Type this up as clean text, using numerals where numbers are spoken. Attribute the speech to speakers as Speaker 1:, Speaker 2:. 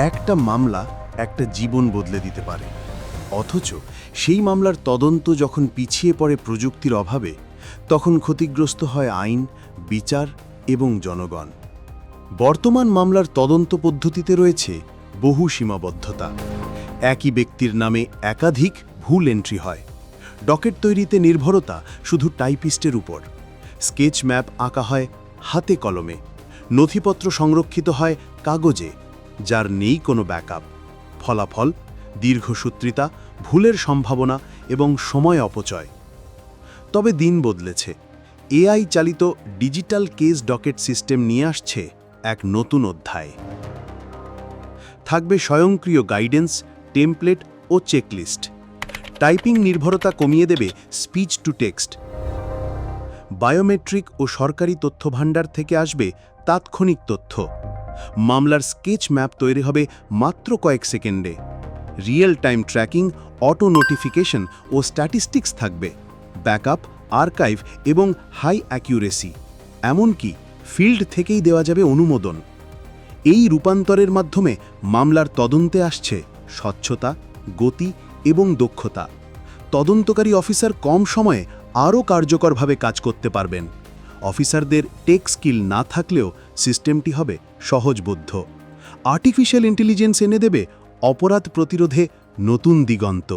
Speaker 1: একটা মামলা একটা জীবন বদলে দিতে পারে, অথচ সেই মামলার তদন্ত যখন পিছিয়ে পড়ে প্রযুক্তির অভাবে, তখন ক্ষতিগ্রস্ত হয় আইন, বিচার এবং জনগণ। বর্তমান মামলার তদন্ত পদ্ধতিতে রয়েছে বহু সীমাবদ্ধতা। একই ব্যক্তির নামে একাধিক ভুল এন্ট্রি হয়। ডকেট তৈরিতে নির্ভরতা শুধু টাইপিস্টের উপর। স্কেচ ম্যাপ আঁকা হয় হাতে কলমে। নথিপত্র সংরক্ষিত হয় কাগজে, যার নেই কোনো ব্যাকআপ। ফলাফল দীর্ঘসূত্রিতা, ভুলের সম্ভাবনা এবং সময় অপচয়। তবে দিন বদলেছে। এআই চালিত ডিজিটাল কেস ডকেট সিস্টেম নিয়ে আসছে এক নতুন অধ্যায়। থাকবে স্বয়ংক্রিয় গাইডেন্স, টেমপ্লেট ও চেকলিস্ট। টাইপিং নির্ভরতা কমিয়ে দেবে স্পিচ টু টেক্সট। বায়োমেট্রিক ও সরকারি তথ্যভাণ্ডার থেকে আসবে তাৎক্ষণিক তথ্য। মামলার স্কেচ ম্যাপ তৈরি হবে মাত্র কয়েক সেকেন্ডে। Real time tracking, auto notification ও স্ট্যাটিস্টিক্স থাকবে। ব্যাকআপ, আর্কাইভ এবং হাই অ্যাকিউরেসি। এমনকি ফিল্ড থেকেই দেওয়া যাবে অনুমোদন। এই রূপান্তরের মাধ্যমে মামলার তদন্তে আসছে স্বচ্ছতা, গতি এবং দক্ষতা। তদন্তকারী অফিসার কম সময়ে আরও কার্যকরভাবে কাজ করতে পারবেন। অফিসারদের টেক স্কিল না থাকলেও সিস্টেমটি হবে সহজবোধ্য। আর্টিফিশিয়াল ইন্টেলিজেন্স এনে দেবে অপরাধ প্রতিরোধে নতুন দিগন্ত।